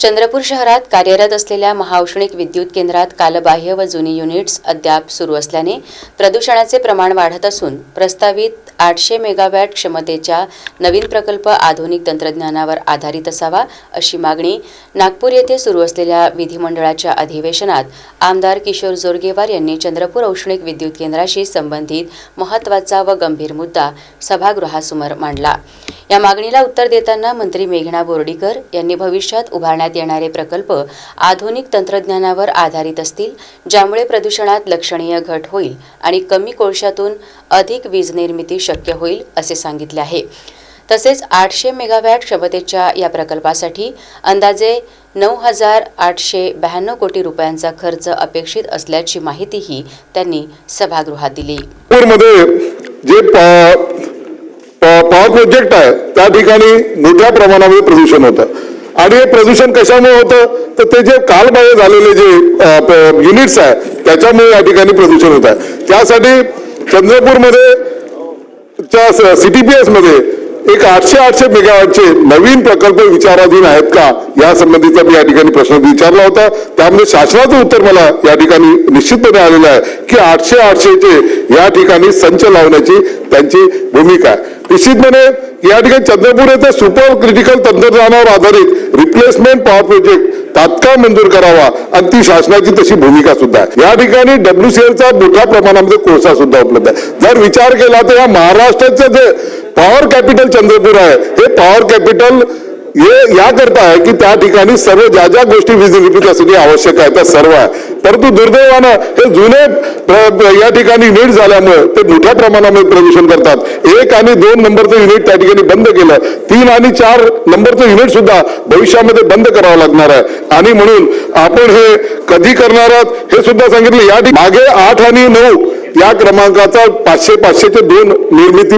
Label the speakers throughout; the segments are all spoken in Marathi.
Speaker 1: चंद्रपूर शहरात कार्यरत असलेल्या महाऔष्णिक विद्युत केंद्रात कालबाह्य व जुनी युनिट्स अद्याप सुरू असल्याने प्रदूषणाचे प्रमाण वाढत असून प्रस्तावित 800 मेगावॅट क्षमतेच्या नवीन प्रकल्प आधुनिक तंत्रज्ञानावर आधारित असावा अशी मागणी नागपूर येथे सुरू असलेल्या विधिमंडळाच्या अधिवेशनात आमदार किशोर जोरगेवार यांनी चंद्रपूर औष्णिक विद्युत केंद्राशी संबंधित महत्त्वाचा व गंभीर मुद्दा सभागृहासमोर मांडला। या मागणीला उत्तर देताना मंत्री मेघना बोर्डीकर यांनी भविष्यात उभारण्यात येणारे प्रकल्प आधुनिक तंत्रज्ञानावर आधारित असतील, ज्यामुळे प्रदूषणात लक्षणीय घट होईल आणि कमी कोळशातून अधिक वीज निर्मिती शक्य होईल असे सांगितले आहे। तसेच 800 मेगावॅट क्षमतेच्या या प्रकल्पासाठी अंदाजे 9,892 कोटी रुपयांचा खर्च अपेक्षित असल्याची माहितीही त्यांनी सभागृहात दिली।
Speaker 2: पॉवर प्रोजेक्ट आहे त्या ठिकाणी मोठ्या प्रमाणामध्ये प्रदूषण होतं आणि हे प्रदूषण कशामुळे होतं तर ते जे कालबाह्य झालेले जे युनिट्स आहे त्याच्यामुळे या ठिकाणी प्रदूषण होत आहे। त्यासाठी चंद्रपूरमध्ये CTPS मध्ये एक 800 मेगावॅटचे नवीन प्रकल्प विचाराधीन आहेत का या संबंधीचा मी या ठिकाणी प्रश्न विचारला होता। त्यामध्ये शासनाचं उत्तर मला या ठिकाणी निश्चितपणे आलेलं आहे की 800 चे या ठिकाणी संच लावण्याची त्यांची भूमिका आहे। निश्चितपणे या ठिकाणी चंद्रपूर येथे सुपर क्रिटिकल तंत्रज्ञानावर आधारित रिप्लेसमेंट पॉवर प्रोजेक्ट तात्काळ मंजूर करावा आणि ती शासनाची तशी भूमिका सुद्धा आहे। या ठिकाणी WCLचा मोठ्या प्रमाणामध्ये कोळसा सुद्धा उपलब्ध आहे। जर विचार केला तर या महाराष्ट्राचं जे पॉवर कॅपिटल चंद्रपूर आहे हे पॉवर कॅपिटल हे याकरता आहे की त्या ठिकाणी सर्व ज्या ज्या गोष्टी वीज निर्मितीसाठी आवश्यक आहे त्या सर्व आहे, परंतु दुर्दैवानं हे जुने या ठिकाणी युनिट झाल्यामुळे ते मोठ्या प्रमाणामध्ये प्रदूषण करतात। 1 आणि 2 नंबरचं युनिट त्या ठिकाणी बंद केलं, 3 आणि 4 नंबरचं युनिट सुद्धा भविष्यामध्ये बंद करावं लागणार आहे आणि म्हणून आपण हे कधी करणार आहात हे सुद्धा सांगितलं। या मागे 8 आणि 9 या क्रमांकाचा 500 चे 2 निर्मिती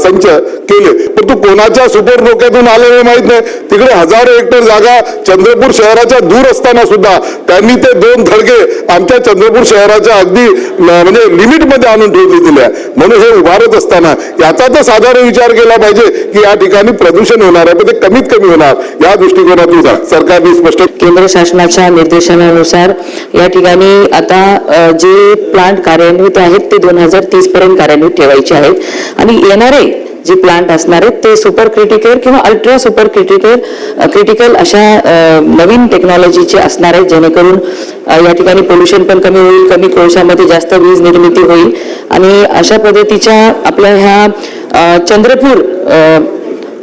Speaker 2: संच केले, परंतु कोणाच्या सुपर डोक्यातून आलेले माहित नाही। तिकडे हजारो हेक्टर जागा चंद्रपूर शहराच्या दूर असताना सुद्धा त्यांनी ते 2 धडके आमच्या चंद्रपूर शहराच्या अगदी म्हणजे लिमिट मध्ये आणून ठेवलेले आहे। म्हणून हे उभारत असताना याचा तर साधारण विचार केला पाहिजे की या ठिकाणी प्रदूषण होणार आहे पण ते कमीत कमी होणार या दृष्टिकोनातून सरकारने स्पष्ट
Speaker 3: केंद्र शासनाच्या निर्देशनानुसार या ठिकाणी आता जे प्लांट कार्यान्वित आहेत ते 2030 पर्यंत कार्यान्वित ठेवायचे आहेत आणि येणारे जे प्लांट असणार आहेत ते सुपर क्रिटिकल किंवा अल्ट्रा सुपर क्रिटिकल अशा नवीन टेक्नॉलॉजीचे असणार आहेत, जेणेकरून या ठिकाणी पोल्युशन पण कमी होईल, कमी कोळशामध्ये जास्त वीज निर्मिती होईल आणि अशा पद्धतीच्या आपल्या ह्या चंद्रपूर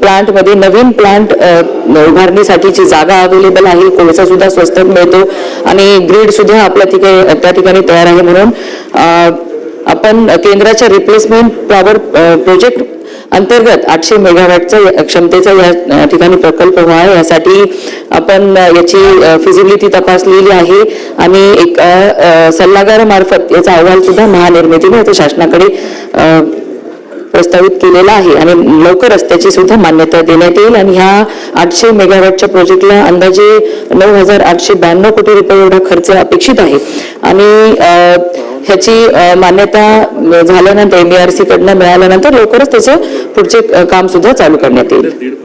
Speaker 3: प्लांट मध्ये नवीन प्लांट उभारण्यासाठीची जागा अवेलेबल आहे, कोळसा सुद्धा स्वस्त मिळतो आणि ग्रीड सुद्धा आपल्या त्या ठिकाणी तयार आहे। म्हणून आपण केंद्राच्या रिप्लेसमेंट पॉवर प्रोजेक्ट अंतर्गत 800 मेगावॅटचा क्षमतेचा या ठिकाणी प्रकल्प व्हावा यासाठी आपण याची फिजिबिलिटी तपासलेली आहे आणि एक सल्लागारामार्फत याचा अहवाल सुद्धा महानिर्मितीने आता शासनाकडे प्रस्तावित केलेला आहे आणि लवकरच त्याची सुद्धा मान्यता देण्यात येईल आणि ह्या 800 मेगावॅटच्या प्रोजेक्टला अंदाजे 9,892 कोटी रुपये एवढा खर्च अपेक्षित आहे आणि ह्याची मान्यता झाल्यानंतर MERC कडनं मिळाल्यानंतर लवकरच त्याचं पुढचे काम सुद्धा चालू करण्यात येईल।